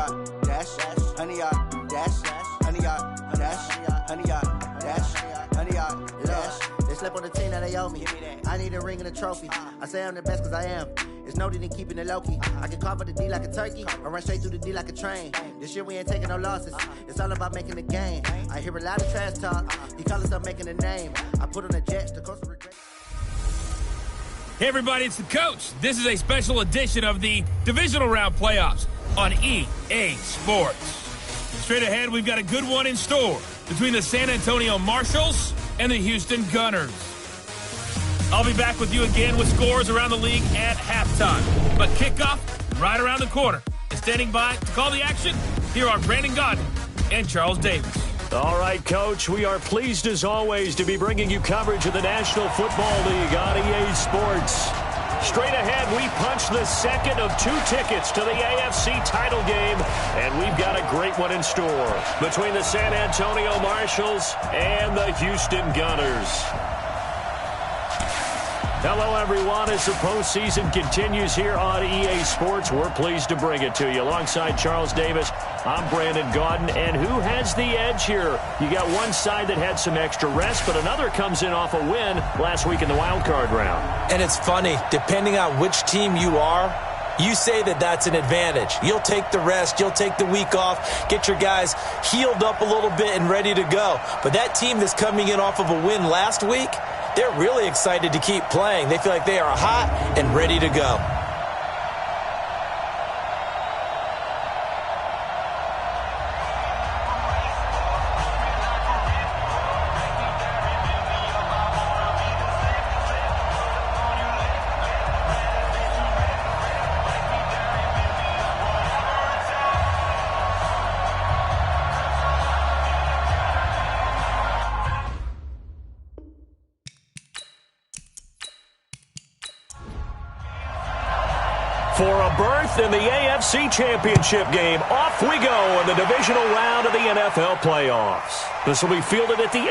yard, dash, 100 yard, dash, 100 yard, dash, 100 yard, dash, 100 yard, dash. They slept on the team that they owe me. I need a ring and a trophy. I say I'm the best cause I am. It's no need in keeping it low-key. I can carve up the D like a turkey or run straight through the D like a train. This year we ain't taking no losses. It's all about making the game. I hear a lot of trash talk. He call himself making a name. I put on the Jets, the coast of regret. Hey everybody, it's the coach. This is a special edition of the Divisional Round Playoffs on EA Sports. Straight ahead, we've got a good one in store between the San Antonio Marshals and the Houston Gunners. I'll be back with you again with scores around the league at halftime. But kickoff right around the corner. And standing by to call the action, here are Brandon Gaudin and Charles Davis. All right, Coach, we are pleased as always to be bringing you coverage of the National Football League on EA Sports. Straight ahead, we punch the second of 2 tickets to the AFC title game, and we've got a great one in store between the San Antonio Marshals and the Houston Gunners. Hello, everyone. As the postseason continues here on EA Sports, we're pleased to bring it to you. Alongside Charles Davis, I'm Brandon Gaudin. And who has the edge here? You got one side that had some extra rest, but another comes in off a win last week in the wild card round. And it's funny, depending on which team you are, you say that that's an advantage. You'll take the rest, you'll take the week off, get your guys healed up a little bit and ready to go. But that team that's coming in off of a win last week, they're really excited to keep playing. They feel like they are hot and ready to go. For a berth in the AFC Championship game, off we go in the divisional round of the NFL playoffs. This will be fielded at the 8.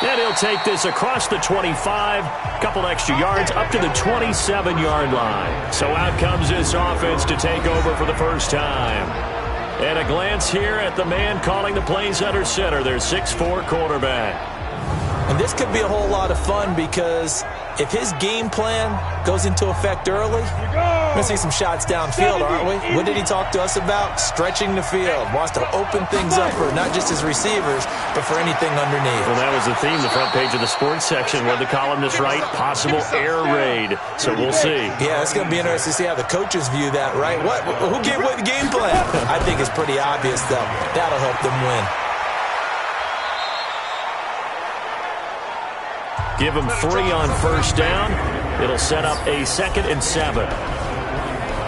And he'll take this across the 25, couple extra yards up to the 27-yard line. So out comes this offense to take over for the first time. And a glance here at the man calling the plays under center, their 6'4" quarterback. And this could be a whole lot of fun because if his game plan goes into effect early, we're going to see some shots downfield, aren't we? What did he talk to us about? Stretching the field. Wants to open things up for not just his receivers, but for anything underneath. Well, that was the theme, the front page of the sports section, where the columnists write possible air raid. So we'll see. Yeah, it's going to be interesting to see how the coaches view that, right? Who gave away the game plan? I think it's pretty obvious, though. That'll help them win. Give him 3 on first down. It'll set up a 2nd and 7.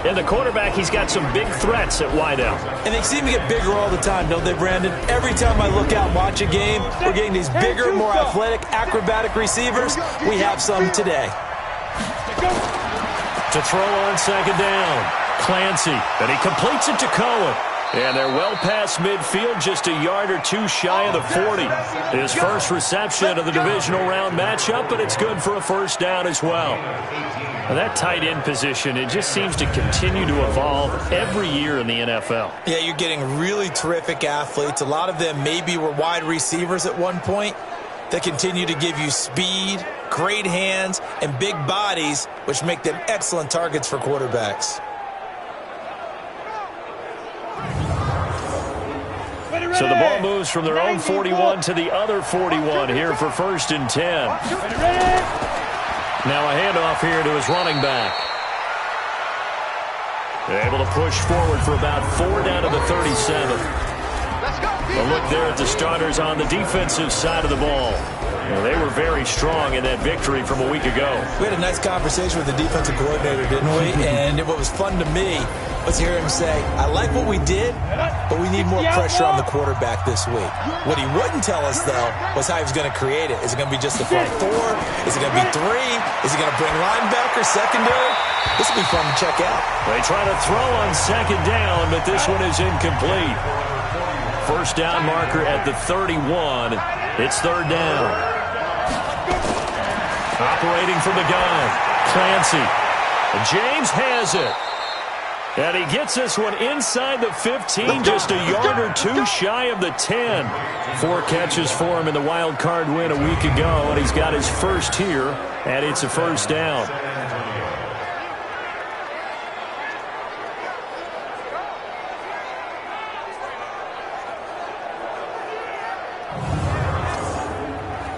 And the quarterback, he's got some big threats at wideout. And they seem to get bigger all the time, don't they, Brandon? Every time I look out and watch a game, we're getting these bigger, more athletic, acrobatic receivers. We have some today. To throw on 2nd down, Clancy. And he completes it to Cohen. And they're well past midfield, just a yard or 2 shy of the 40. His first reception of the divisional round matchup, but it's good for a first down as well. And that tight end position, it just seems to continue to evolve every year in the NFL. Yeah, you're getting really terrific athletes. A lot of them maybe were wide receivers at one point. They continue to give you speed, great hands, and big bodies, which make them excellent targets for quarterbacks. So the ball moves from their own 41 to the other 41 here for 1st and 10. Now a handoff here to his running back. They're able to push forward for about 4 down to the 37. A look there at the starters on the defensive side of the ball. Well, they were very strong in that victory from a week ago. We had a nice conversation with the defensive coordinator, didn't we? And what was fun to me was hear him say, I like what we did, but we need more pressure on the quarterback this week. What he wouldn't tell us, though, was how he was going to create it. Is it going to be just a front 4? Is it going to be 3? Is he going to bring linebacker, secondary? This will be fun to check out. They try to throw on 2nd down, but this one is incomplete. First down marker at the 31. It's 3rd down. Operating from the gun, Clancy. And James has it. And he gets this one inside the 15, just a yard or two shy of the 10. 4 catches for him in the wild card win a week ago, and he's got his first here, and it's a first down.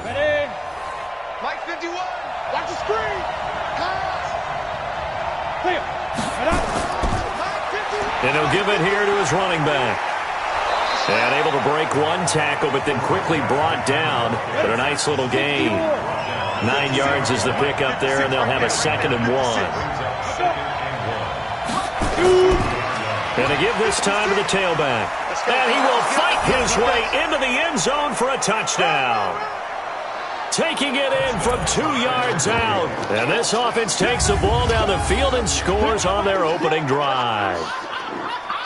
Ready? Mike 51. Watch the screen. Clear. And he'll give it here to his running back. And able to break one tackle, but then quickly brought down. But a nice little gain. 9 yards is the pickup there, and they'll have a 2nd and 1. And to give this time to the tailback. And he will fight his way into the end zone for a touchdown. Taking it in from 2 yards out. And this offense takes the ball down the field and scores on their opening drive.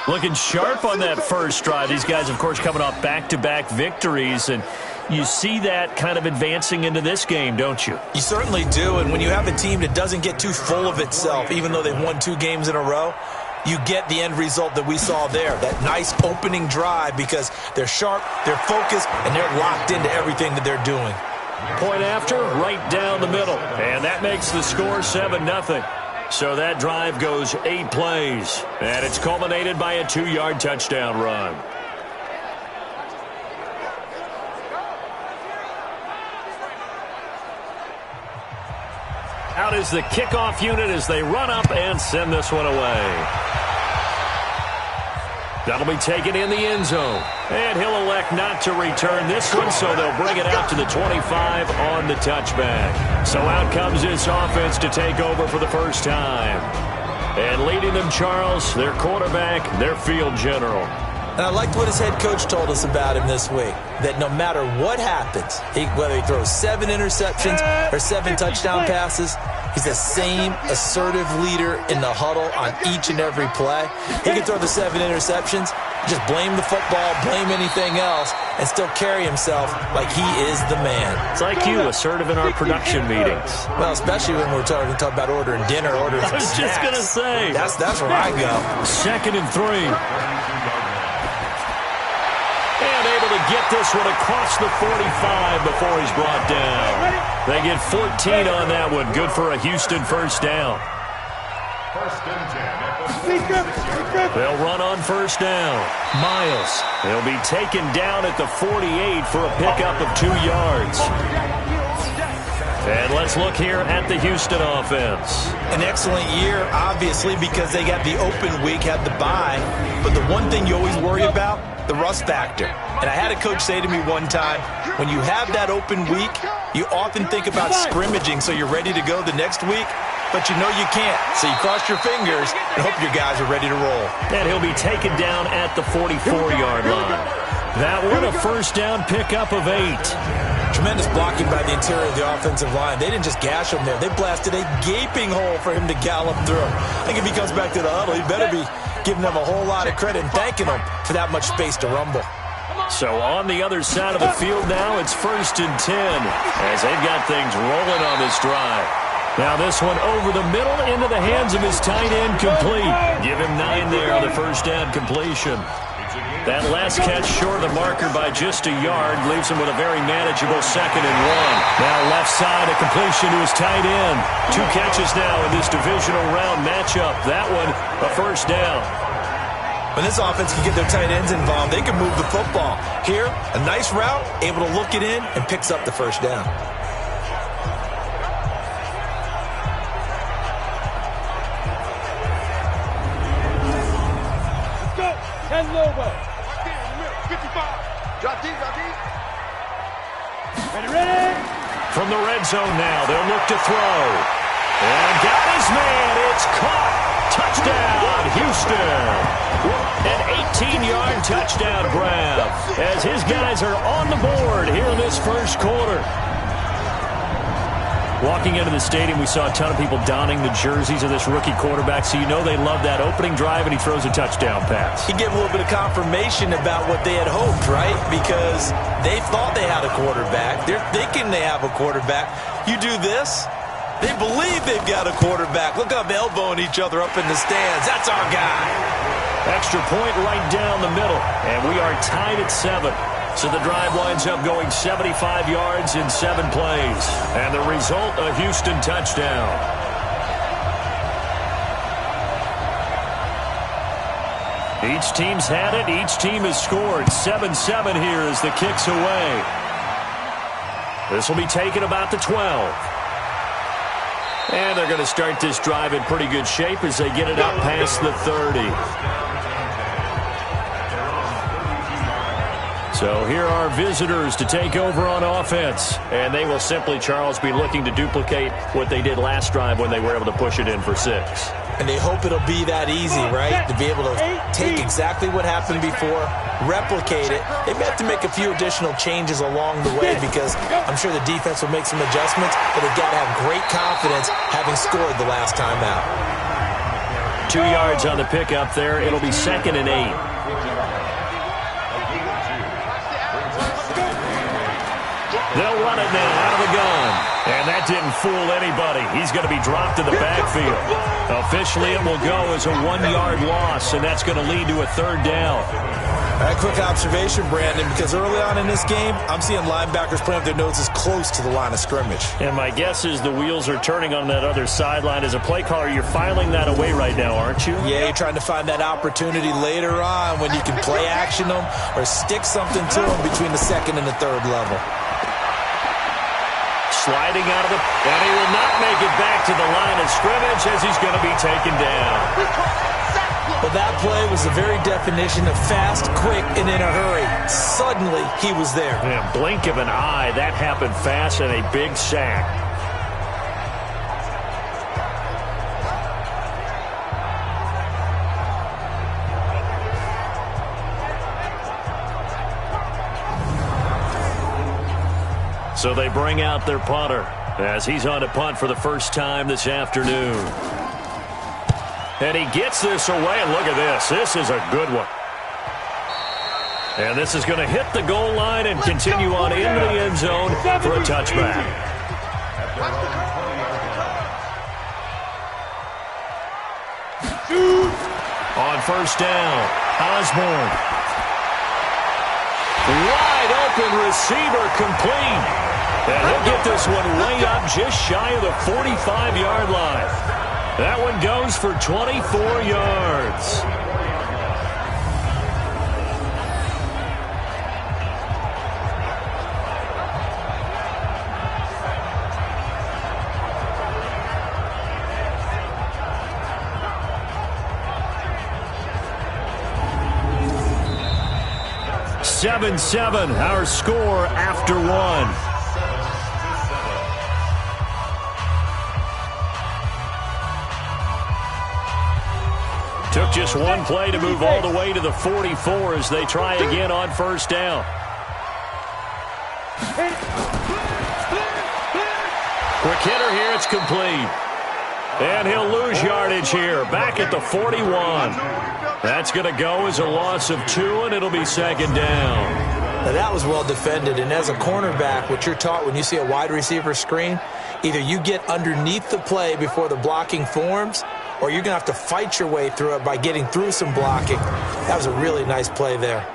Looking sharp on that first drive. These guys, of course, coming off back-to-back victories, and you see that kind of advancing into this game, don't you? You certainly do, and when you have a team that doesn't get too full of itself, even though they've won 2 games in a row, you get the end result that we saw there, that nice opening drive, because they're sharp, they're focused, and they're locked into everything that they're doing. Point after, right down the middle, and that makes the score 7-0. So that drive goes 8 plays, and it's culminated by a 2-yard touchdown run. Out is the kickoff unit as they run up and send this one away. That'll be taken in the end zone. And he'll elect not to return this one, so they'll bring it out to the 25 on the touchback. So out comes this offense to take over for the first time. And leading them, Charles, their quarterback, their field general. And I liked what his head coach told us about him this week, that no matter what happens, whether he throws 7 interceptions or 7 touchdown passes, he's the same assertive leader in the huddle on each and every play. He can throw the 7 interceptions, just blame the football, blame anything else, and still carry himself like he is the man. It's like you, assertive in our production meetings. Well, especially when we're talking about ordering dinner, ordering some snacks. I was just going to say. That's where I go. 2nd and 3. And able to get this one across the 45 before he's brought down. They get 14 on that one. Good for a Houston first down. They'll run on first down. Miles. They'll be taken down at the 48 for a pickup of 2 yards. And let's look here at the Houston offense. An excellent year, obviously, because they got the open week, had the bye. But the one thing you always worry about, the rust factor. And I had a coach say to me one time, when you have that open week, you often think about scrimmaging so you're ready to go the next week, but you know you can't. So you cross your fingers and hope your guys are ready to roll. And he'll be taken down at the 44-yard line. That one a first down pickup of 8. Tremendous blocking by the interior of the offensive line. They didn't just gash him there. They blasted a gaping hole for him to gallop through. I think if he comes back to the huddle, he better be giving them a whole lot of credit and thanking them for that much space to rumble. So on the other side of the field now, it's 1st and 10 as they've got things rolling on this drive. Now this one over the middle into the hands of his tight end, complete. Give him 9 there on the first down completion. That last catch short of the marker by just a yard leaves him with a very manageable 2nd and 1. Now left side, a completion to his tight end. 2 catches now in this divisional round matchup. That one, a first down. When this offense can get their tight ends involved, they can move the football. Here, a nice route, able to look it in, and picks up the first down. Let's go. 10 Lobo. 55. Drop deep, drop deep. Ready. From the red zone now, they'll look to throw. And got his man. It's caught. Touchdown, Houston. An 18-yard touchdown grab as his guys are on the board here in this first quarter. Walking into the stadium, we saw a ton of people donning the jerseys of this rookie quarterback, so you know they love that opening drive, and he throws a touchdown pass. He gave a little bit of confirmation about what they had hoped, right? Because they thought they had a quarterback. They're thinking they have a quarterback. You do this, They believe they've got a quarterback. Look up, elbowing each other up in the stands. That's our guy. Extra point right down the middle, and we are tied at 7. So the drive winds up going 75 yards in 7 plays. And the result, a Houston touchdown. Each team's had it. Each team has scored. 7-7 here as the kick's away. This will be taken about the 12. And they're going to start this drive in pretty good shape as they get it up past the 30. So here are visitors to take over on offense. And they will simply, Charles, be looking to duplicate what they did last drive when they were able to push it in for 6. And they hope it'll be that easy, right? To be able to take exactly what happened before, replicate it. They may have to make a few additional changes along the way because I'm sure the defense will make some adjustments, but they've got to have great confidence having scored the last time out. 2 yards on the pickup there. It'll be 2nd and 8. They'll run it now out of the gun. And that didn't fool anybody. He's going to be dropped in the backfield. Officially, it will go as a 1-yard loss, and that's going to lead to a 3rd down. A quick observation, Brandon, because early on in this game, I'm seeing linebackers putting up their noses close to the line of scrimmage. And my guess is the wheels are turning on that other sideline. As a play caller, you're filing that away right now, aren't you? Yeah, you're trying to find that opportunity later on when you can play action them or stick something to them between the 2nd and the 3rd level. Sliding out of the... And he will not make it back to the line of scrimmage as he's going to be taken down. Well, that play was the very definition of fast, quick, and in a hurry. Suddenly, he was there. Yeah, blink of an eye. That happened fast and a big sack. So they bring out their punter as he's on to punt for the first time this afternoon. And he gets this away, and look at this. This is a good one. And this is going to hit the goal line and continue on into the end zone for a touchback. On 1st down, Osborne. Wide open receiver complete. And he'll get this one way up just shy of the 45-yard line. That one goes for 24 yards. (7-7) our score after 1. Took just one play to move all the way to the 44 as they try again on 1st down. Quick hitter here, it's complete. And he'll lose yardage here, back at the 41. That's going to go as a loss of 2, and it'll be 2nd down. Now that was well defended, and as a cornerback, what you're taught when you see a wide receiver screen, either you get underneath the play before the blocking forms, or you're going to have to fight your way through it by getting through some blocking. That was a really nice play there.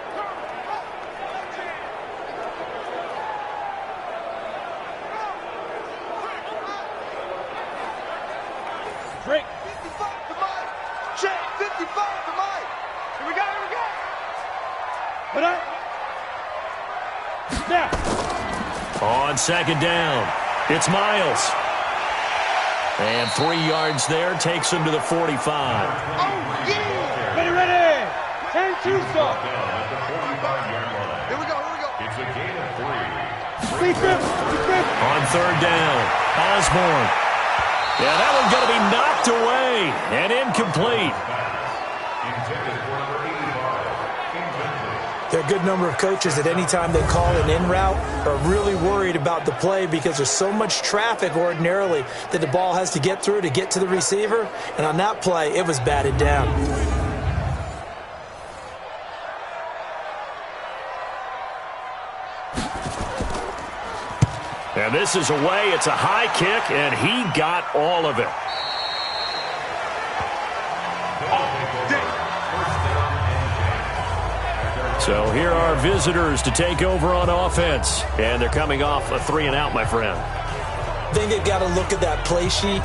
Drake. 55 to Mike. Shane, 55 to Mike. Here we go, here we go. Put up. Now. On 2nd down, it's Miles. And 3 yards there takes him to the 45. Oh, yeah. Ready, ready. 10-2 stop. Here we go, here we go. It's a gain of 3. On 3rd down, Osborne. Yeah, that one's going to be knocked away and incomplete. There are a good number of coaches that any time they call an in route are really worried about the play because there's so much traffic ordinarily that the ball has to get through to get to the receiver. And on that play, it was batted down. And this is away. It's a high kick, and he got all of it. So here are visitors to take over on offense. And they're coming off a 3-and-out, my friend. I think they've got to look at that play sheet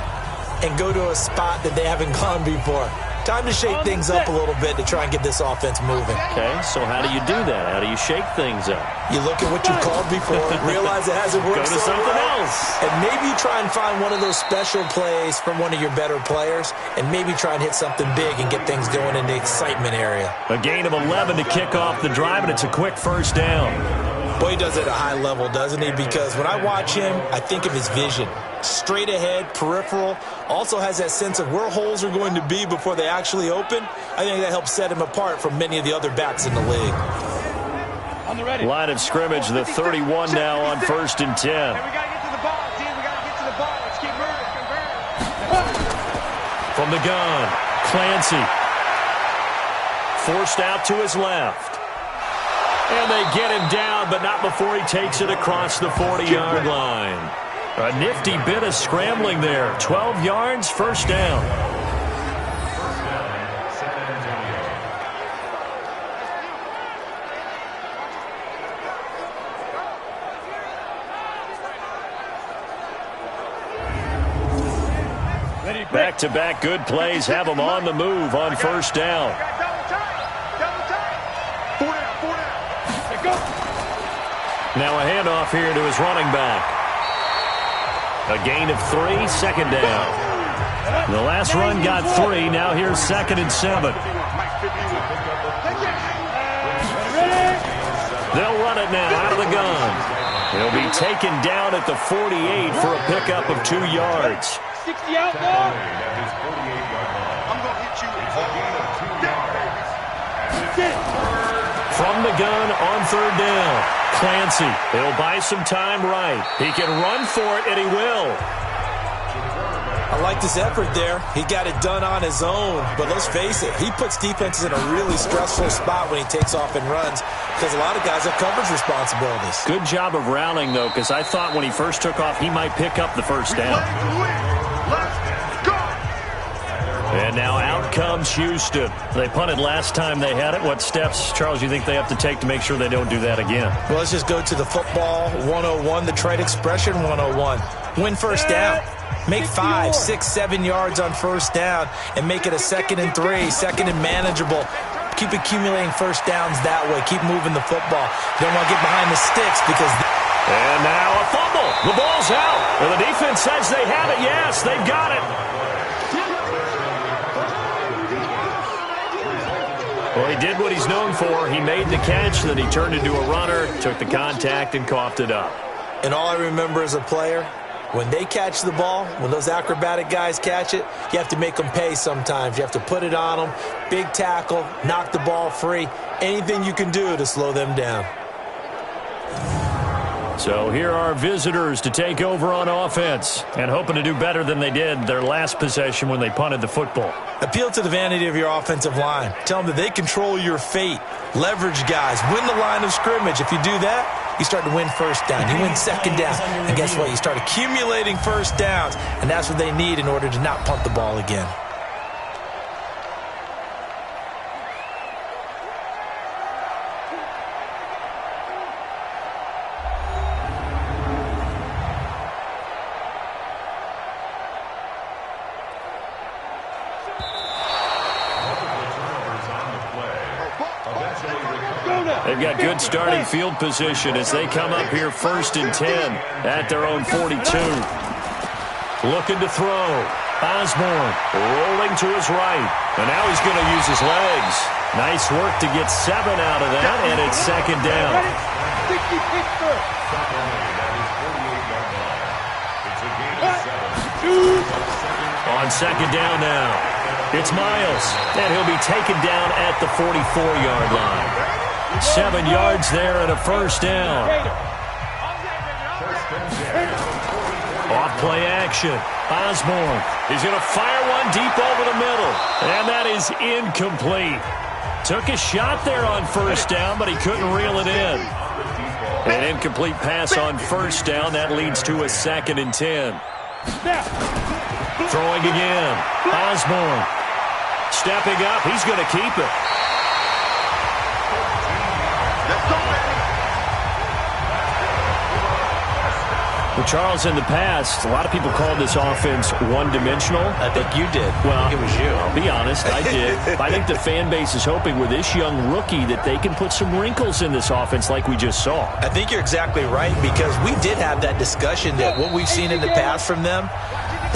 and go to a spot that they haven't gone before. Time to shake things up a little bit to try and get this offense moving. Okay, so how do you do that? How do you shake things up? You look at what you've called before, realize it hasn't worked. Go to something else. And maybe try and find one of those special plays from one of your better players, and maybe try and hit something big and get things going in the excitement area. A gain of 11 to kick off the drive, and it's a quick first down. Boy, he does it at a high level, doesn't he? Because when I watch him, I think of his vision. Straight ahead, peripheral, also has that sense of where holes are going to be before they actually open. I think that helps set him apart from many of the other backs in the league. On the ready. Line of scrimmage, the 31 now on 1st and 10. Hey, we got to get to the ball, team. We got to get to the ball. Let's keep moving. From the gun, Clancy. Forced out to his left. And they get him down, but not before he takes it across the 40-yard line. A nifty bit of scrambling there. 12 yards, first down. Back-to-back good plays have them on the move on first down. Now a handoff here to his running back. A gain of 3, second down. The last run got 3. Now here's 2nd and 7. They'll run it now out of the gun. He'll be taken down at the 48 for a pickup of 2 yards. 60 out now. From the gun on 3rd down. Clancy, he'll buy some time right. He can run for it, and he will. I like this effort there. He got it done on his own. But let's face it, he puts defenses in a really stressful spot when he takes off and runs because a lot of guys have coverage responsibilities. Good job of rallying, though, because I thought when he first took off, he might pick up the first down. And now out comes Houston. They punted last time they had it. What steps, Charles, you think they have to take to make sure they don't do that again? Well, let's just go to the football 101, the trade expression 101. Win first down. Make 5, 6, 7 yards on first down and make it a 2nd and 3, 2nd and manageable. Keep accumulating first downs that way. Keep moving the football. You don't want to get behind the sticks because... And now a fumble. The ball's out. And the defense says they have it. Yes, they've got it. Well, he did what he's known for. He made the catch, then he turned into a runner, took the contact, and coughed it up. And all I remember as a player, when they catch the ball, when those acrobatic guys catch it, you have to make them pay sometimes. You have to put it on them, big tackle, knock the ball free, anything you can do to slow them down. So here are visitors to take over on offense and hoping to do better than they did their last possession when they punted the football. Appeal to the vanity of your offensive line. Tell them that they control your fate. Leverage guys. Win the line of scrimmage. If you do that, you start to win first down. You win second down. And guess what? You start accumulating first downs. And that's what they need in order to not punt the ball again. They've got good starting field position as they come up here 1st and 10 at their own 42. Looking to throw. Osborne rolling to his right. And now he's going to use his legs. Nice work to get 7 out of that, and it's 2nd down. On 2nd down now. It's Miles, and he'll be taken down at the 44-yard line. 7 yards there and a first down. Off play action. Osborne. He's going to fire one deep over the middle. And that is incomplete. Took a shot there on first down, but he couldn't reel it in. An incomplete pass on first down. That leads to a 2nd and 10. Throwing again. Osborne. Stepping up. He's going to keep it. Well, Charles, in the past, a lot of people called this offense one-dimensional. I think you did. Well, I think it was you. I'll be honest, I did. I think the fan base is hoping with this young rookie that they can put some wrinkles in this offense like we just saw. I think you're exactly right, because we did have that discussion that what we've seen in the past from them,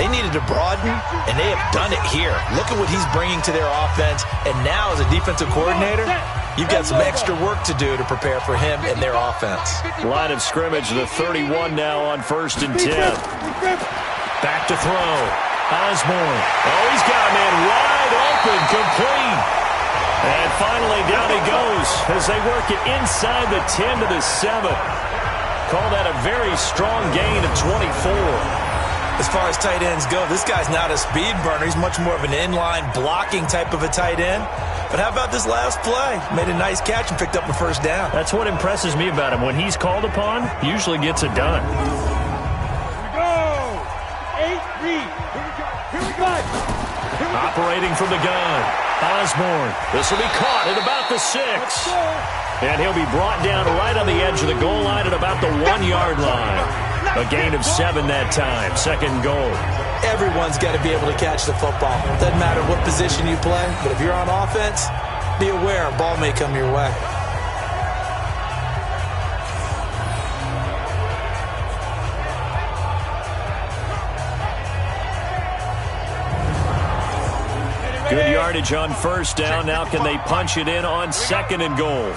they needed to broaden, and they have done it here. Look at what he's bringing to their offense, and now as a defensive coordinator, you've got some extra work to do to prepare for him and their offense. Line of scrimmage, the 31 now on 1st and 10. Back to throw. Osborne. Oh, he's got a man wide open, complete. And finally down he goes as they work it inside the 10 to the 7. Call that a very strong gain of 24. As far as tight ends go, this guy's not a speed burner. He's much more of an inline blocking type of a tight end. But how about this last play? Made a nice catch and picked up a first down. That's what impresses me about him. When he's called upon, he usually gets it done. Here we go. 8-3. Here we go. Operating from the gun. Osborne. This will be caught at about the 6. And he'll be brought down right on the edge of the goal line at about the 1-yard line. A gain of 7 that time. 2nd goal. Everyone's got to be able to catch the football. Doesn't matter what position you play, but if you're on offense, be aware a ball may come your way. Good yardage on first down. Now can they punch it in on 2nd and goal?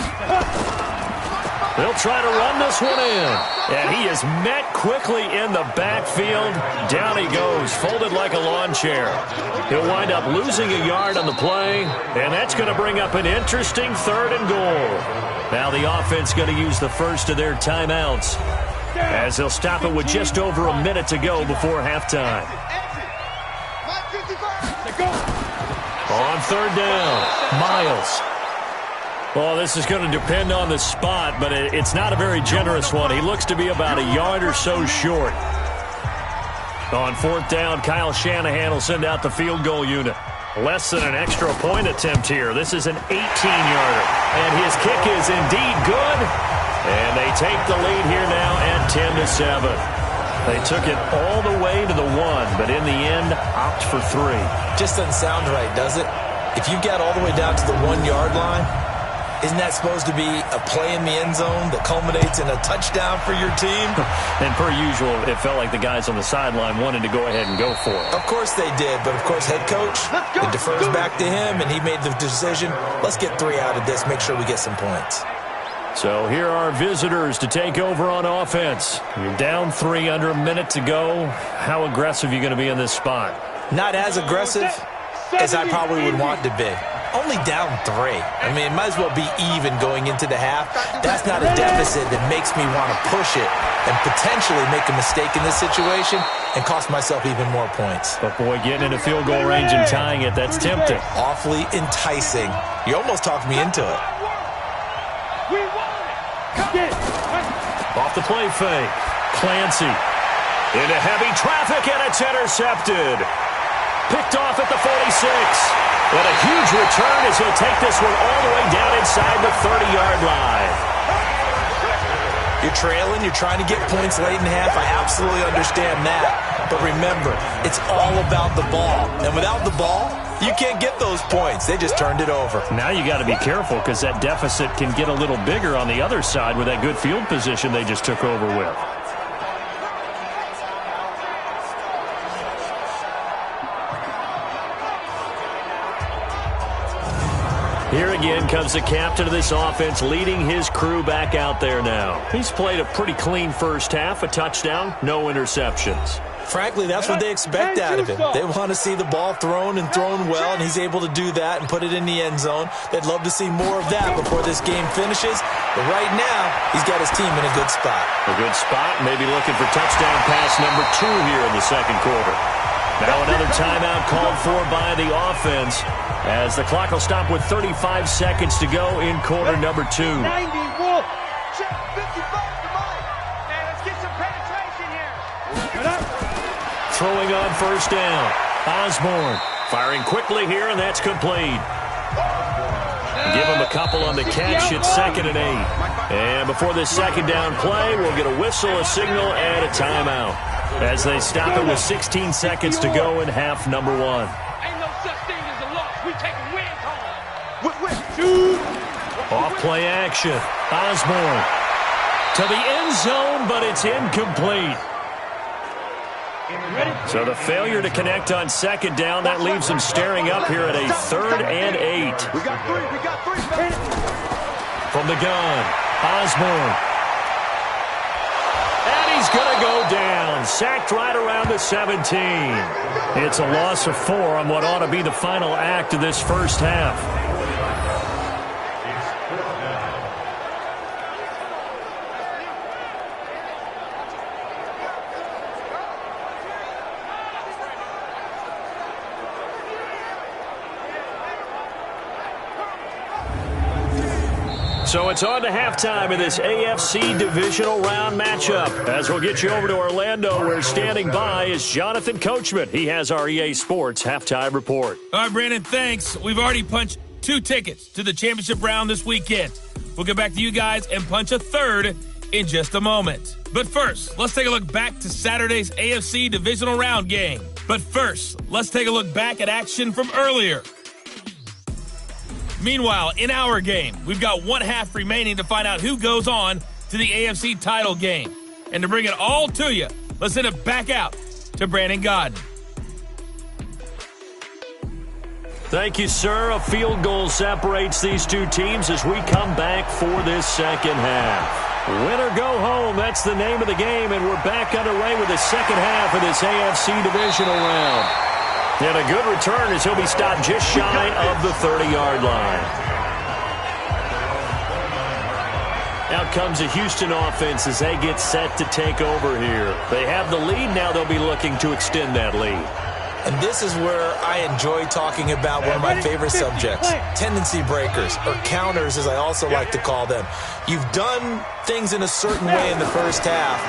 They'll try to run this one in. And he is met quickly in the backfield. Down he goes, folded like a lawn chair. He'll wind up losing a yard on the play, and that's going to bring up an interesting 3rd and goal. Now the offense going to use the first of their timeouts, as they'll stop it with just over a minute to go before halftime. On 3rd down, Miles. Well, this is going to depend on the spot, but it's not a very generous one. He looks to be about a yard or so short. On 4th down, Kyle Shanahan will send out the field goal unit. Less than an extra point attempt here. This is an 18-yarder, and his kick is indeed good. And they take the lead here now at 10-7. They took it all the way to the 1, but in the end, opt for 3. Just doesn't sound right, does it? If you got all the way down to the 1-yard line, isn't that supposed to be a play in the end zone that culminates in a touchdown for your team? And per usual, it felt like the guys on the sideline wanted to go ahead and go for it. Of course they did, but of course head coach, it defers back to him, and he made the decision, let's get 3 out of this, make sure we get some points. So here are visitors to take over on offense. You're down 3, under a minute to go. How aggressive are you going to be in this spot? Not as aggressive as I probably would want to be. Only down 3. I mean, it might as well be even going into the half. That's not a deficit that makes me want to push it and potentially make a mistake in this situation and cost myself even more points. But, boy, getting into field goal range and tying it, that's tempting. Awfully enticing. You almost talked me into it. Off the play fake. Clancy into heavy traffic, and it's intercepted. Picked off at the 46. And a huge return as he'll take this one all the way down inside the 30-yard line. You're trailing. You're trying to get points late in half. I absolutely understand that. But remember, it's all about the ball. And without the ball, you can't get those points. They just turned it over. Now you got to be careful because that deficit can get a little bigger on the other side with that good field position they just took over with. Here again comes the captain of this offense, leading his crew back out there now. He's played a pretty clean first half, a touchdown, no interceptions. Frankly, that's what they expect out of him. They want to see the ball thrown and thrown well, and he's able to do that and put it in the end zone. They'd love to see more of that before this game finishes. But right now, he's got his team in a good spot. A good spot, maybe looking for touchdown pass number 2 here in the second quarter. Now another timeout called for by the offense as the clock will stop with 35 seconds to go in quarter number 2. 90, Wolf. Check 55. throwing on first down. Osborne firing quickly here, and that's complete. Give him a couple on the catch. It's 2nd and 8. And before this second down play, we'll get a whistle, a signal, and a timeout as they stop it with 16 seconds to go in half number 1. Ain't no such thing as a loss. We take a win call. Off play action. Osborne to the end zone, but it's incomplete. So the failure to connect on second down, that leaves them staring up here at a 3rd and 8. We got three. From the gun, Osborne. And he's going to go down. Sacked right around the 17. It's a loss of 4 on what ought to be the final act of this first half. So it's on to halftime in this AFC divisional round matchup. As we'll get you over to Orlando, where standing by is Jonathan Coachman. He has our EA Sports halftime report. All right, Brandon, thanks. We've already punched 2 tickets to the championship round this weekend. We'll get back to you guys and punch a 3rd in just a moment. But first, let's take a look back to Saturday's AFC divisional round game. But first, let's take a look back at action from earlier. Meanwhile, in our game, we've got 1 half remaining to find out who goes on to the AFC title game. And to bring it all to you, let's send it back out to Brandon Godden. Thank you, sir. A field goal separates these two teams as we come back for this second half. Win or go home, that's the name of the game, and we're back underway with the second half of this AFC divisional round. And a good return as he'll be stopped just shy of the 30-yard line. Out comes the Houston offense as they get set to take over here. They have the lead. Now they'll be looking to extend that lead. And this is where I enjoy talking about one of my favorite subjects, tendency breakers, or counters as I also like to call them. You've done things in a certain way in the first half,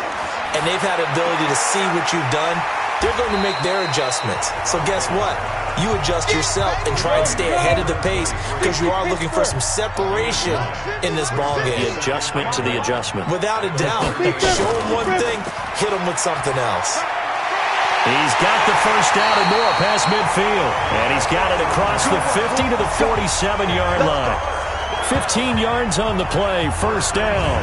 and they've had the ability to see what you've done. They're going to make their adjustments. So guess what? You adjust yourself and try and stay ahead of the pace because you are looking for some separation in this ball game. The adjustment to the adjustment. Without a doubt. Show them one thing, hit them with something else. He's got the first down and more past midfield. And he's got it across the 50 to the 47-yard line. 15 yards on the play, first down.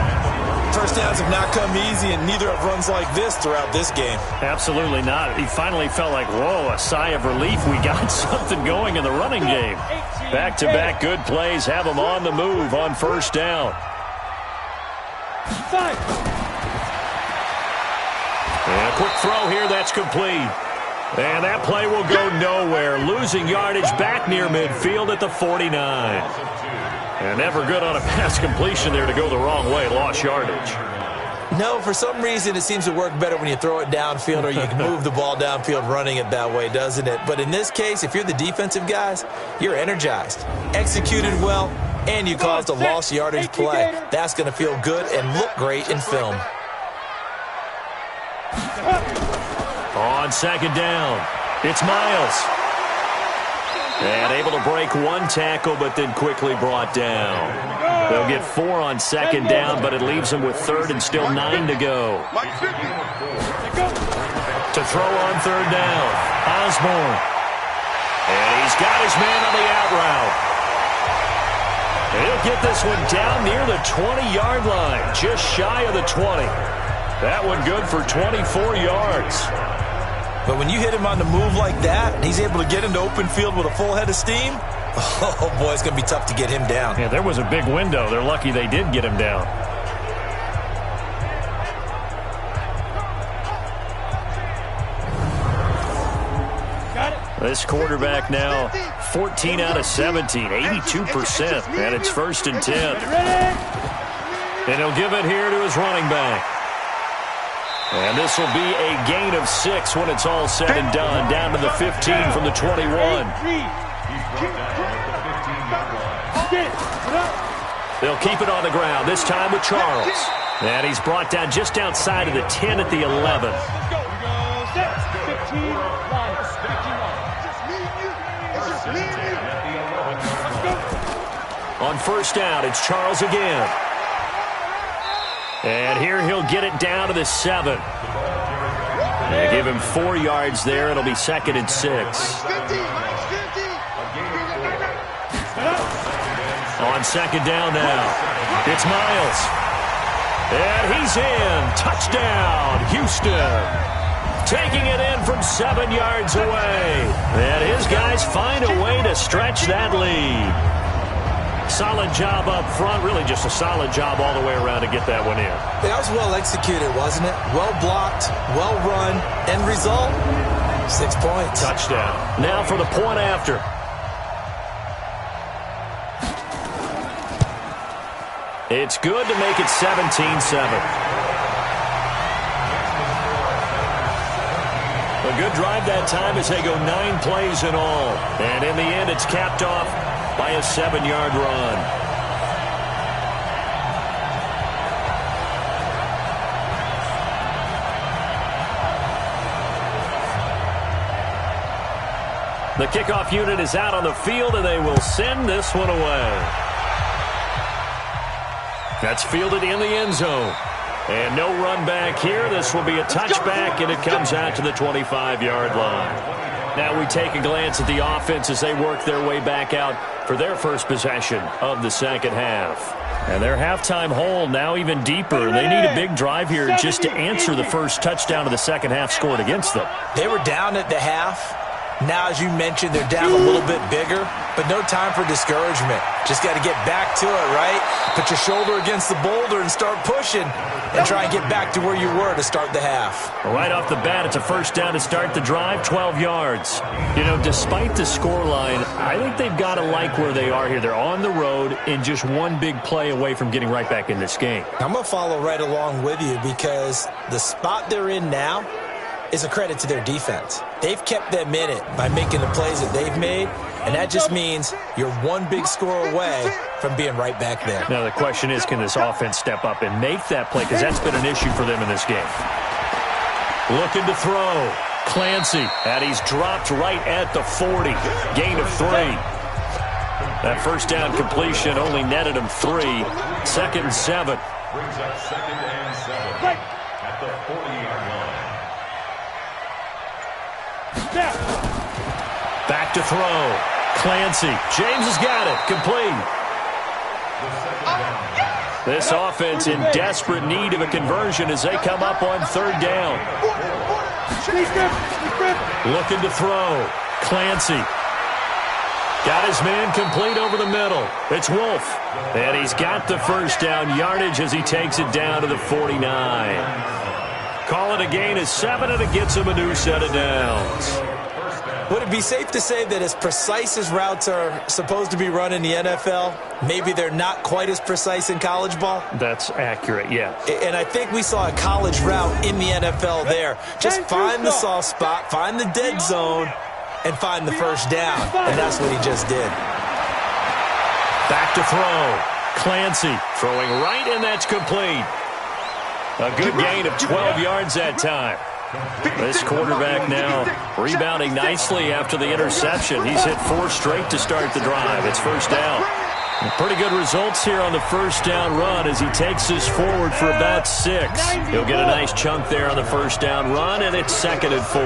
First downs have not come easy, and neither have runs like this throughout this game. Absolutely not. He finally felt like, whoa, a sigh of relief. We got something going in the running game. Back-to-back good plays have him on the move on first down. And a quick throw here, that's complete. And that play will go nowhere. Losing yardage back near midfield at the 49. And never good on a pass completion there to go the wrong way. Lost yardage. No, for some reason it seems to work better when you throw it downfield or you can move the ball downfield running it that way, doesn't it? But in this case, if you're the defensive guys, you're energized, executed well, and you caused a lost yardage play. That's going to feel good and look great in film. On second down, it's Miles. And able to break one tackle, but then quickly brought down. They'll get 4 on second down, but it leaves them with 3rd and still 9 to go. To throw on third down, Osborne. And he's got his man on the out route. He'll get this one down near the 20-yard line, just shy of the 20. That one good for 24 yards. But when you hit him on the move like that, and he's able to get into open field with a full head of steam, oh, boy, it's going to be tough to get him down. Yeah, there was a big window. They're lucky they did get him down. This quarterback now 14 out of 17, 82%, and it's 1st and 10. And he'll give it here to his running back. And this will be a gain of 6 when it's all said and done, down to the 15 from the 21. They'll keep it on the ground, this time with Charles. And he's brought down just outside of the 10 at the 11. On first down, it's Charles again. And here he'll get it down to the 7. They give him 4 yards there. It'll be 2nd and 6. On second down now, it's Miles. And he's in. Touchdown, Houston. Taking it in from 7 yards away. And his guys find a way to stretch that lead. Solid job up front. Really just a solid job all the way around to get that one in. That was well executed, wasn't it? Well blocked, well run. End result, 6 points. Touchdown. Now for the point after. It's good to make it 17-7. A good drive that time as they go 9 plays in all. And in the end, it's capped off by a 7-yard run. The kickoff unit is out on the field, and they will send this one away. That's fielded in the end zone. And no run back here. This will be a touchback, and it comes out to the 25-yard line. Now we take a glance at the offense as they work their way back out for their first possession of the second half. And their halftime hole now even deeper. They need a big drive here just to answer the first touchdown of the second half scored against them. They were down at the half. Now, as you mentioned, they're down a little bit bigger, but no time for discouragement. Just got to get back to it, right? Put your shoulder against the boulder and start pushing and try and get back to where you were to start the half. Right off the bat, it's a first down to start the drive, 12 yards. You know, despite the scoreline, I think they've got to like where they are here. They're on the road and just one big play away from getting right back in this game. I'm going to follow right along with you because the spot they're in now is a credit to their defense. They've kept them in it by making the plays that they've made, and that just means you're one big score away from being right back there. Now the question is, can this offense step up and make that play? Because that's been an issue for them in this game. Looking to throw. Clancy, and he's dropped right at the 40. Gain of 3. That first down completion only netted him 3. 2nd and 7. Brings up 2nd and 7 at the 40-yard line. Back to throw. Clancy. James has got it. Complete. This offense in desperate need of a conversion as they come up on 3rd down. Looking to throw. Clancy. Got his man complete over the middle. It's Wolf. And he's got the first down yardage as he takes it down to the 49. Call it a gain of 7, and it gets him a new set of downs. Would it be safe to say that as precise as routes are supposed to be run in the NFL, maybe they're not quite as precise in college ball? That's accurate, yeah. And I think we saw a college route in the NFL there. Just find the soft spot, find the dead zone, and find the first down. And that's what he just did. Back to throw. Clancy throwing right, and that's complete. A good gain of 12 yards that time. This quarterback now rebounding nicely after the interception. He's hit 4 straight to start the drive. It's first down. Pretty good results here on the first down run as he takes this forward for about 6. He'll get a nice chunk there on the first down run, and it's 2nd and 4.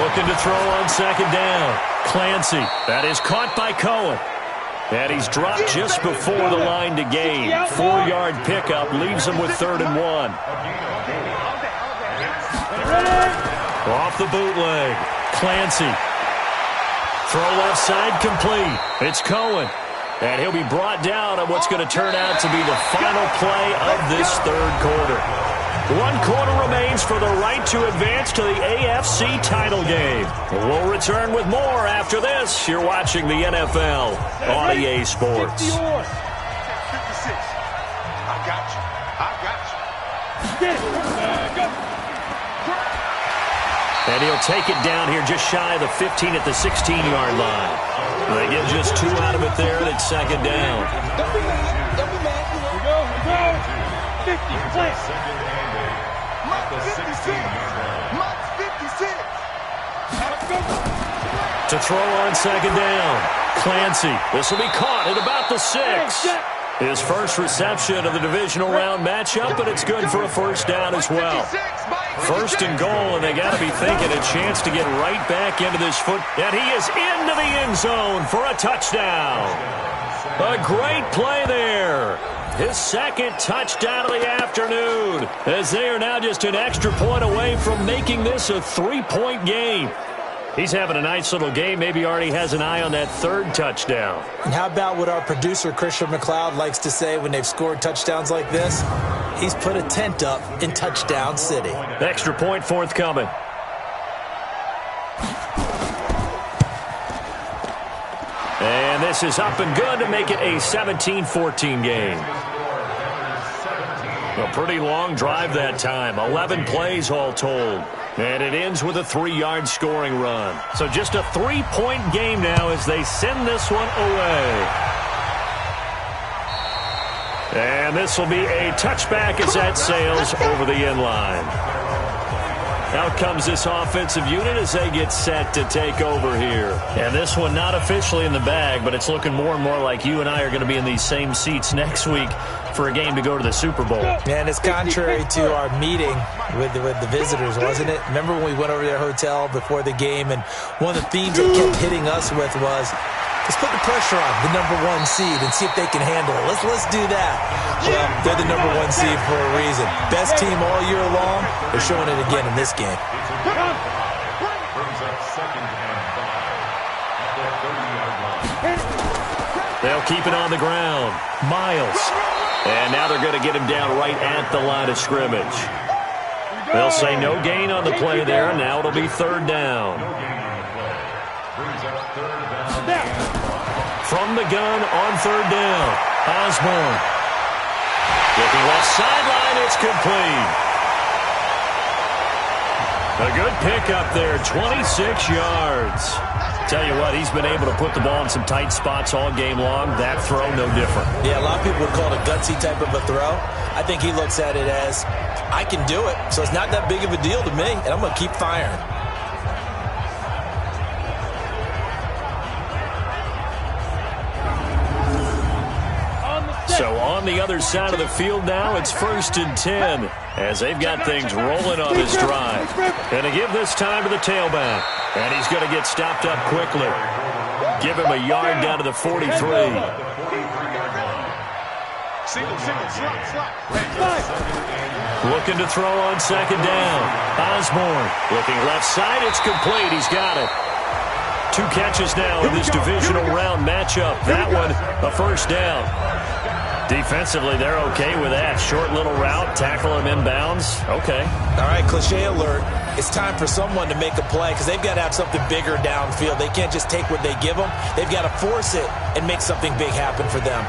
Looking to throw on 2nd down. Clancy. That is caught by Cohen. And he's dropped just before the line to gain. 4-yard pickup leaves him with 3rd and 1. Off the bootleg. Clancy. Throw left side complete. It's Cohen. And he'll be brought down on what's going to turn out to be the final play of this 3rd quarter. 1 quarter remains for the right to advance to the AFC title game. We'll return with more after this. You're watching the NFL on EA Sports. 56. I got you. I got you. Get it. Go. And he'll take it down here just shy of the 15 at the 16-yard line. They get just 2 out of it there, and it's 2nd down. Don't be mad. Don't be mad. Here we go. 50. Play. 56. Mike 56. To throw on second down. Clancy. This will be caught at about the 6. His first reception of the divisional round matchup, but it's good for a first down as well. First and goal, and they got to be thinking a chance to get right back into this foot. And he is into the end zone for a touchdown. A great play there. His second touchdown of the afternoon, as they are now just an extra point away from making this a 3-point game. He's having a nice little game. Maybe already has an eye on that third touchdown. And how about what our producer, Christian McLeod, likes to say when they've scored touchdowns like this? He's put a tent up in Touchdown City. Extra point forthcoming. And this is up and good to make it a 17-14 game. A pretty long drive that time. 11 plays all told. And it ends with a 3-yard scoring run. So just a 3-point game now as they send this one away. And this will be a touchback as that sails over the end line. Out comes this offensive unit as they get set to take over here. And this one not officially in the bag, but it's looking more and more like you and I are going to be in these same seats next week for a game to go to the Super Bowl. And it's contrary to our meeting with the visitors, wasn't it? Remember when we went over to their hotel before the game, and one of the themes they kept hitting us with was, let's put the pressure on the #1 seed and see if they can handle it. Let's do that. Well, they're the #1 seed for a reason. Best team all year long. They're showing it again in this game. They'll keep it on the ground. Miles. And now they're going to get him down right at the line of scrimmage. They'll say no gain on the play there. Now it'll be third down. From the gun on third down. Osborne. Looking left sideline. It's complete. A good pickup there. 26 yards. Tell you what, he's been able to put the ball in some tight spots all game long. That throw, no different. Yeah, a lot of people would call it a gutsy type of a throw. I think he looks at it as, I can do it, so it's not that big of a deal to me, and I'm going to keep firing. So on the other side of the field now, it's 1st and 10 as they've got things rolling on this drive. And to give this time to the tailback. And he's going to get stopped up quickly. Give him a yard down to the 43. Looking to throw on second down. Osborne looking left side. It's complete. He's got it. 2 catches now in this divisional round matchup. That one, a first down. Defensively, they're okay with that. Short little route, tackle him inbounds. Okay. All right, cliche alert. It's time for someone to make a play because they've got to have something bigger downfield. They can't just take what they give them. They've got to force it and make something big happen for them.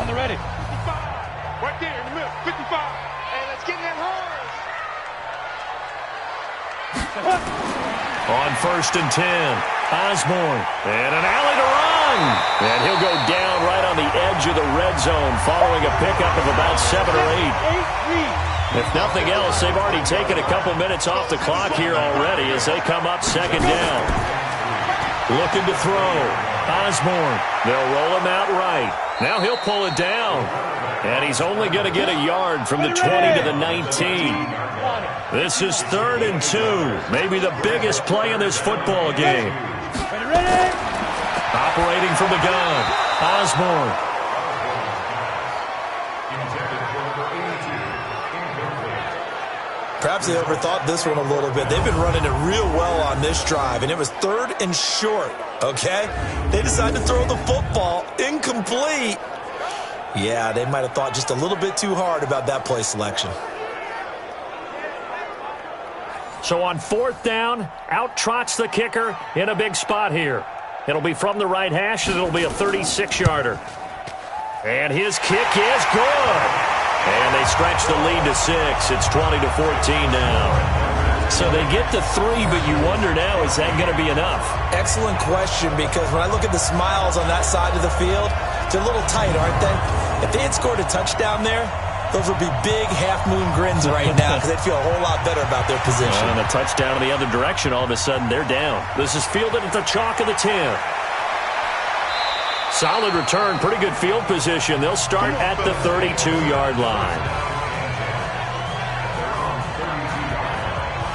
On the ready. 55. Right there in the middle. 55. And let's get that horse. On 1st and 10, Osborne, and an alley to run. And he'll go down right on the edge of the red zone following a pickup of about 7 or 8. If nothing else, they've already taken a couple minutes off the clock here already as they come up second down. Looking to throw. Osborne, they'll roll him out right. Now he'll pull it down. And he's only going to get a yard from the 20 to the 19. This is 3rd and 2. Maybe the biggest play in this football game. Operating from the gun. Osborne. Perhaps they overthought this one a little bit. They've been running it real well on this drive, and it was 3rd and short, okay? They decided to throw the football incomplete. Yeah, they might have thought just a little bit too hard about that play selection. So on 4th down, out trots the kicker in a big spot here. It'll be from the right hash, and it'll be a 36-yarder. And his kick is good. And they stretch the lead to 6. It's 20 to 14 now. So they get to 3, but you wonder now, is that going to be enough? Excellent question, because when I look at the smiles on that side of the field, they're a little tight, aren't they? If they had scored a touchdown there, those would be big half-moon grins right now because they'd feel a whole lot better about their position. And a touchdown in the other direction, all of a sudden they're down. This is fielded at the chalk of the 10. Solid return, pretty good field position. They'll start at the 32-yard line.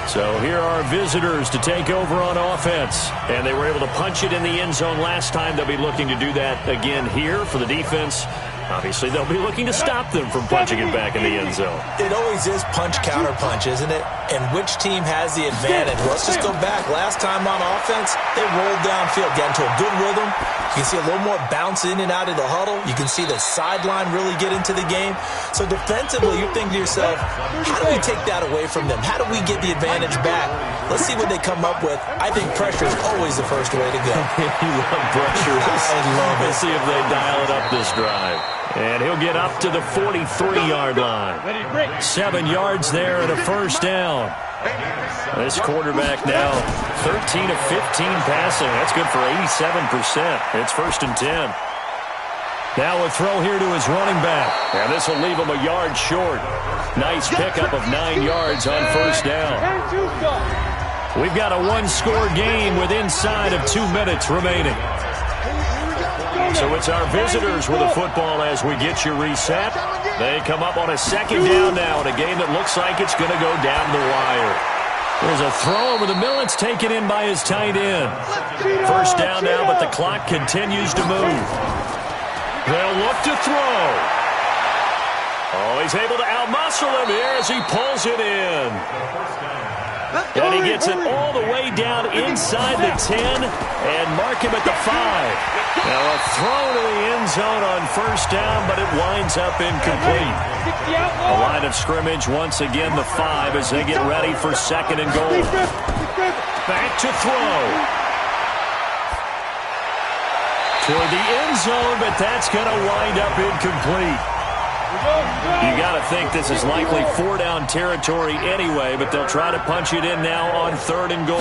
So here are visitors to take over on offense. And they were able to punch it in the end zone last time. They'll be looking to do that again here for the defense. Obviously, they'll be looking to stop them from punching it back in the end zone. It always is punch-counter-punch, isn't it? And which team has the advantage? Let's just go back. Last time on offense, they rolled downfield, got into a good rhythm. You can see a little more bounce in and out of the huddle. You can see the sideline really get into the game. So defensively, you're thinking to yourself, how do we take that away from them? How do we get the advantage back? Let's see what they come up with. I think pressure is always the first way to go. You love pressure. I love it. Let's see if they dial it up this drive. And he'll get up to the 43-yard line. 7 yards there and a first down. This quarterback now 13 of 15 passing. That's good for 87%. It's 1st and 10. Now a throw here to his running back. And this will leave him a yard short. Nice pickup of 9 yards on first down. We've got a one-score game with inside of 2 minutes remaining. So it's our visitors with the football as we get you reset. They come up on a 2nd down now in a game that looks like it's going to go down the wire. There's a throw over the middle. It's taken in by his tight end. First down now, but the clock continues to move. They'll look to throw. Oh, he's able to outmuscle him here as he pulls it in. And he gets it all the way down inside the 10 and mark him at the 5. Now a throw to the end zone on first down, but it winds up incomplete. A line of scrimmage once again, the 5, as they get ready for 2nd and goal. Back to throw. Toward the end zone, but that's going to wind up incomplete. You got to think this is likely 4-down territory anyway, but they'll try to punch it in now on 3rd and goal.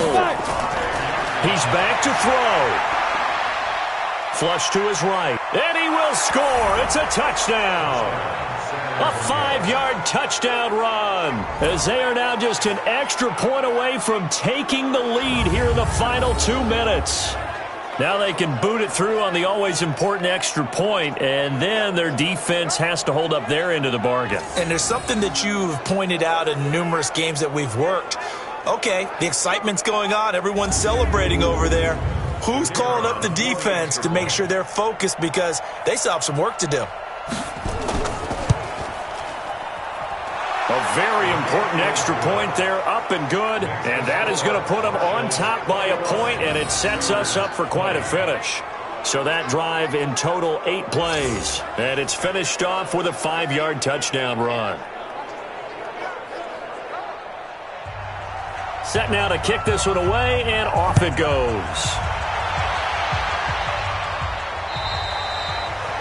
He's back to throw. Flush to his right, and he will score. It's a touchdown. A 5-yard touchdown run, as they are now just an extra point away from taking the lead here in the final 2 minutes. Now they can boot it through on the always important extra point, and then their defense has to hold up their end of the bargain. And there's something that you've pointed out in numerous games that we've worked. Okay, the excitement's going on. Everyone's celebrating over there. Who's calling up the defense to make sure they're focused because they still have some work to do? A very important extra point there, up and good, and that is going to put them on top by a point, and it sets us up for quite a finish. So that drive in total 8 plays, and it's finished off with a 5-yard touchdown run. Set now to kick this one away, and off it goes.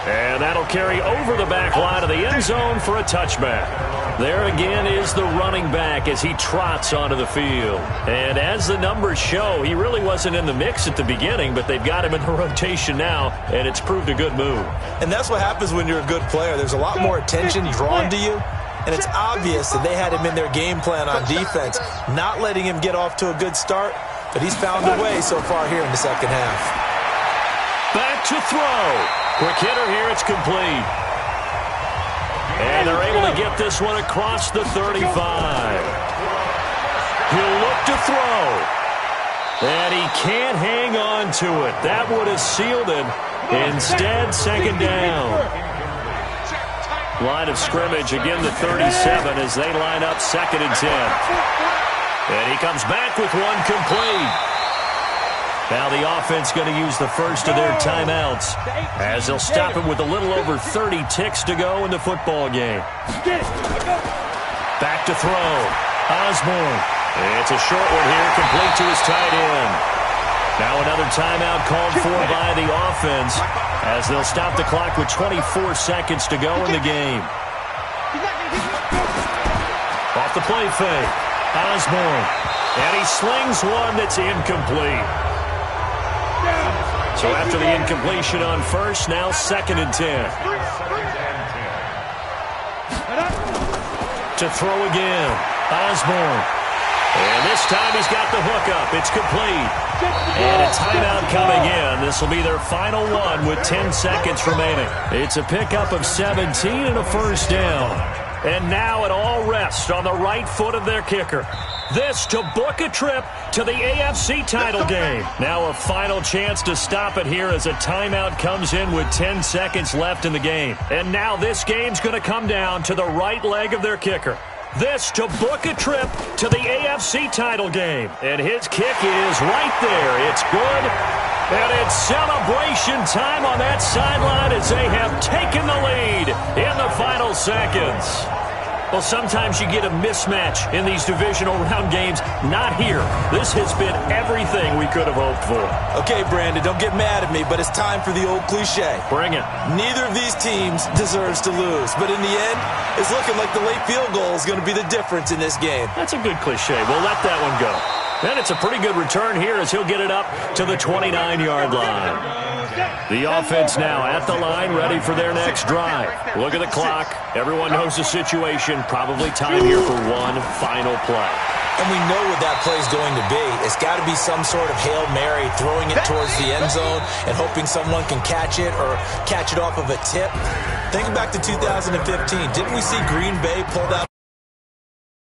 And that'll carry over the back line of the end zone for a touchback. There again is the running back as he trots onto the field. And as the numbers show, he really wasn't in the mix at the beginning, but they've got him in the rotation now, and it's proved a good move. And that's what happens when you're a good player. There's a lot more attention drawn to you, and it's obvious that they had him in their game plan on defense, not letting him get off to a good start, but he's found a way so far here in the second half. Back to throw. Quick hitter here, it's complete. And they're able to get this one across the 35. He'll look to throw. And he can't hang on to it. That would have sealed it. Instead, 2nd down. Line of scrimmage, again the 37 as they line up 2nd and 10. And he comes back with one complete. Now the offense going to use the first of their timeouts as they'll stop him with a little over 30 ticks to go in the football game. Back to throw. Osborne. It's a short one here, complete to his tight end. Now another timeout called for by the offense as they'll stop the clock with 24 seconds to go in the game. Off the play fake. Osborne. And he slings one that's incomplete. So after the incompletion on first, now 2nd and 10. to throw again. Osborne. And this time he's got the hook up. It's complete. And a timeout coming in. This will be their final one with 10 seconds remaining. It's a pickup of 17 and a first down. And now it all rests on the right foot of their kicker. This to book a trip to the AFC title game. Now a final chance to stop it here as a timeout comes in with 10 seconds left in the game. And now this game's going to come down to the right leg of their kicker. This to book a trip to the AFC title game. And his kick is right there. It's good. And it's celebration time on that sideline as they have taken the lead in the final seconds. Well, sometimes you get a mismatch in these divisional round games. Not here. This has been everything we could have hoped for. Okay, Brandon, don't get mad at me, but it's time for the old cliche. Bring it. Neither of these teams deserves to lose, but in the end, it's looking like the late field goal is going to be the difference in this game. That's a good cliche. We'll let that one go. And it's a pretty good return here as he'll get it up to the 29-yard line. The offense now at the line, ready for their next drive. Look at the clock. Everyone knows the situation. Probably time here for one final play. And we know what that play is going to be. It's got to be some sort of Hail Mary, throwing it towards the end zone and hoping someone can catch it or catch it off of a tip. Think back to 2015. Didn't we see Green Bay pull that